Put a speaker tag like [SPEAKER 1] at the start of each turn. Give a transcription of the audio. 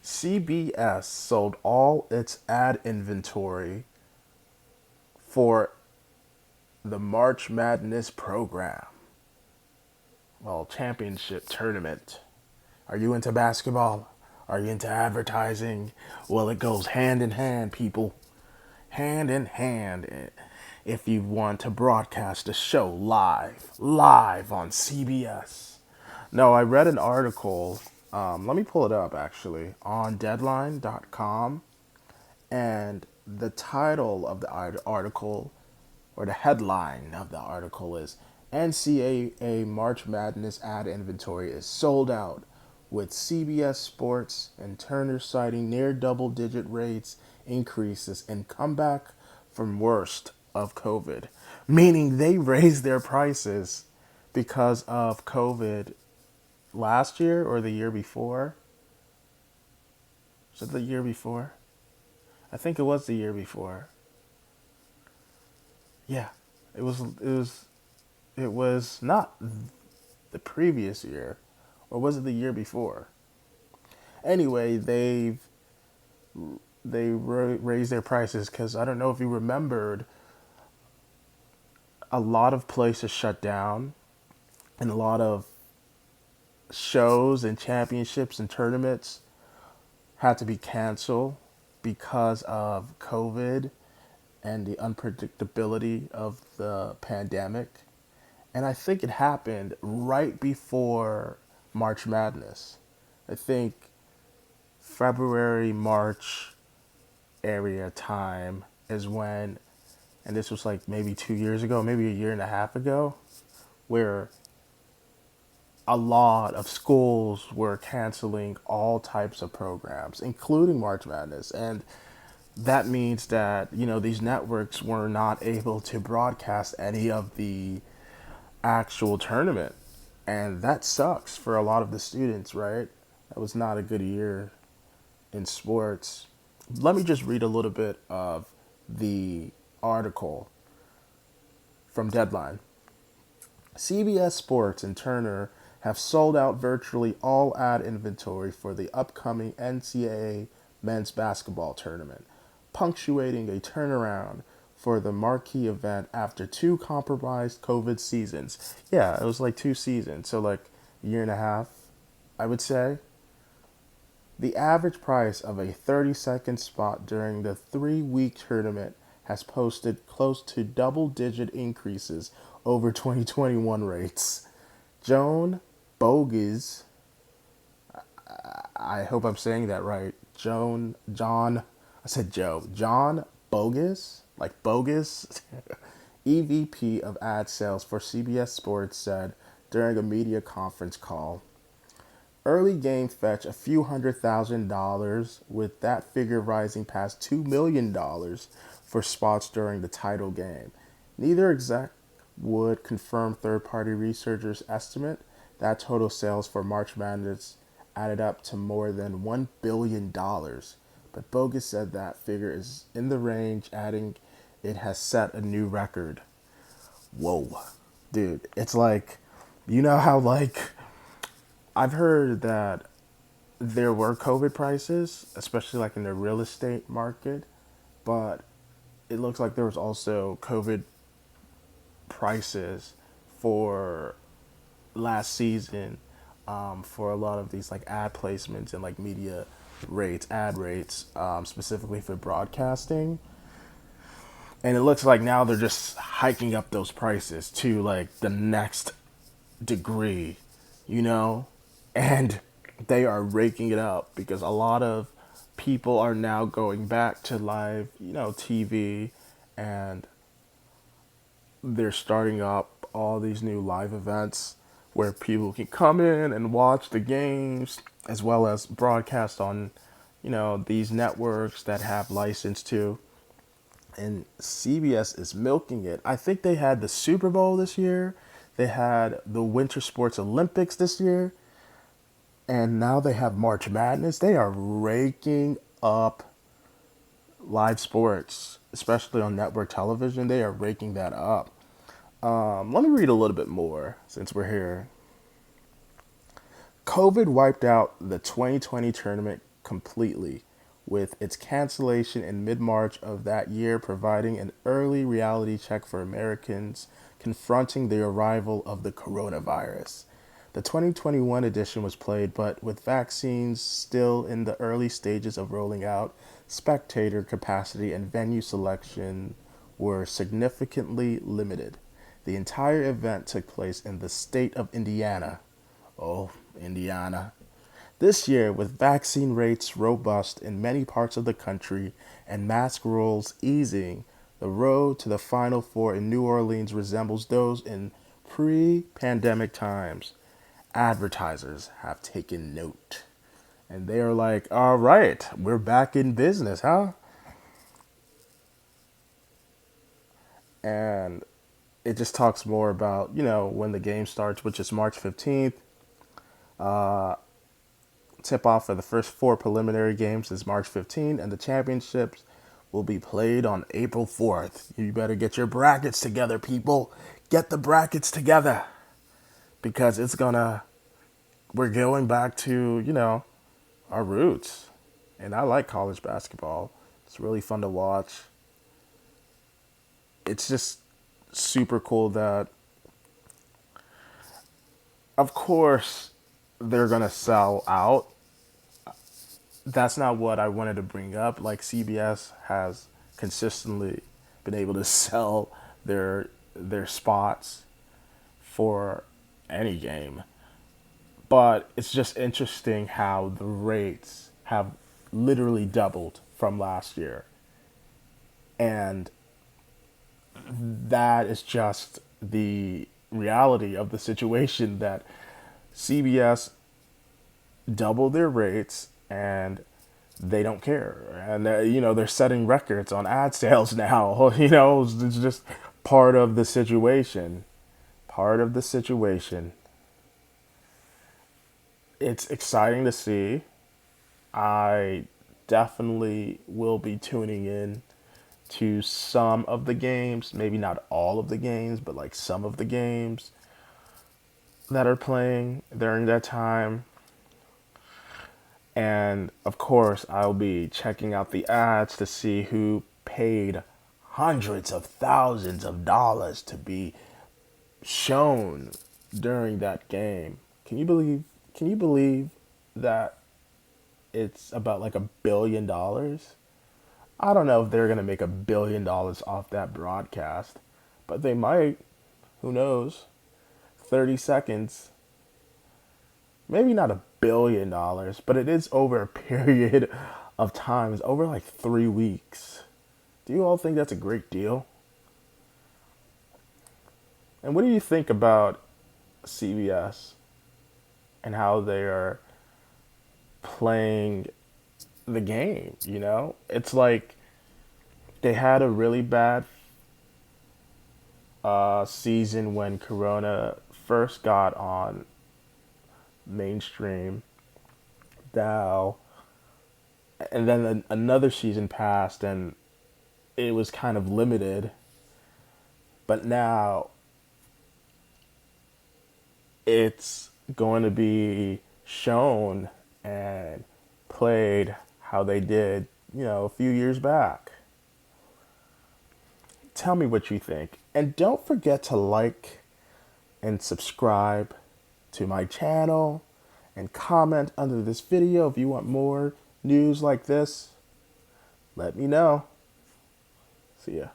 [SPEAKER 1] CBS sold all its ad inventory for the March Madness program. Well, championship tournament. Are you into basketball? Are you into advertising? Well, it goes hand in hand, people. Hand in hand. If you want to broadcast a show live on CBS. No, I read an article. Let me pull it up actually on Deadline.com, and the title of the article, or the headline of the article, is NCAA March Madness ad inventory is sold out, with CBS Sports and Turner citing near double-digit rates increases and comeback from worst of COVID, meaning they raised their prices because of COVID last year or the year before. Was it the year before? I think it was the year before. Yeah, it was. It was not the previous year, or was it the year before? Anyway, they raised their prices because I don't know if you remembered, a lot of places shut down, and a lot of shows and championships and tournaments had to be canceled because of COVID and the unpredictability of the pandemic. And I think it happened right before March Madness. I think February, March area time is when, and this was like maybe 2 years ago, maybe a year and a half ago, where a lot of schools were canceling all types of programs, including March Madness. And that means that, these networks were not able to broadcast any of the actual tournament. And that sucks for a lot of the students, right? That was not a good year in sports. Let me just read a little bit of the article from Deadline. CBS Sports and Turner have sold out virtually all ad inventory for the upcoming NCAA men's basketball tournament, punctuating a turnaround for the marquee event after two compromised COVID seasons. Yeah, it was like 2 seasons, so like a year and a half, I would say. The average price of a 30-second spot during the 3-week tournament has posted close to double-digit increases over 2021 rates. Joan Bogus, I hope I'm saying that right. John, I said Joe. John Bogus, like bogus, EVP of ad sales for CBS Sports, said during a media conference call. Early game fetch a few $100,000, with that figure rising past $2 million for spots during the title game. Neither exec would confirm third-party researchers' estimate that total sales for March Madness added up to more than $1 billion. But Bogus said that figure is in the range, adding it has set a new record. Whoa. Dude, it's like, how like, I've heard that there were COVID prices, especially like in the real estate market, but it looks like there was also COVID prices for last season, for a lot of these like ad placements and like media rates, ad rates, specifically for broadcasting. And it looks like now they're just hiking up those prices to like the next degree, and they are raking it up because a lot of people are now going back to live, TV, and they're starting up all these new live events where people can come in and watch the games as well as broadcast on, these networks that have license to. And CBS is milking it. I think they had the Super Bowl this year. They had the Winter Sports Olympics this year. And now they have March Madness. They are raking up live sports, especially on network television. They are raking that up. Let me read a little bit more since we're here. COVID wiped out the 2020 tournament completely, with its cancellation in mid-March of that year providing an early reality check for Americans confronting the arrival of the coronavirus. The 2021 edition was played, but with vaccines still in the early stages of rolling out, spectator capacity and venue selection were significantly limited. The entire event took place in the state of Indiana. Oh, Indiana. This year, with vaccine rates robust in many parts of the country and mask rules easing, the road to the Final Four in New Orleans resembles those in pre-pandemic times. Advertisers have taken note. And they are like, all right, we're back in business, huh? And it just talks more about, when the game starts, which is March 15th. Tip off for the first four preliminary games is March 15th, and the championships will be played on April 4th. You better get your brackets together, people. Get the brackets together because we're going back to, our roots. And I like college basketball. It's really fun to watch. It's just super cool that, of course, they're going to sell out. That's not what I wanted to bring up. Like CBS has consistently been able to sell their spots for any game. But it's just interesting how the rates have literally doubled from last year. And that is just the reality of the situation that CBS doubled their rates and they don't care. And they're setting records on ad sales now. It's just part of the situation. Part of the situation. It's exciting to see. I definitely will be tuning in to some of the games, maybe not all of the games, but like some of the games that are playing during that time. And of course, I'll be checking out the ads to see who paid hundreds of thousands of dollars to be shown during that game. Can you believe that it's about like $1 billion? I don't know if they're going to make $1 billion off that broadcast, but they might. Who knows? 30 seconds. Maybe not $1 billion, but it is over a period of time. It's over like 3 weeks. Do you all think that's a great deal? And what do you think about CBS and how they are playing the game? It's like they had a really bad season when Corona first got on mainstream. Now, and then another season passed and it was kind of limited. But now it's going to be shown and played how they did, a few years back. Tell me what you think. And don't forget to like and subscribe to my channel and comment under this video if you want more news like this. Let me know. See ya.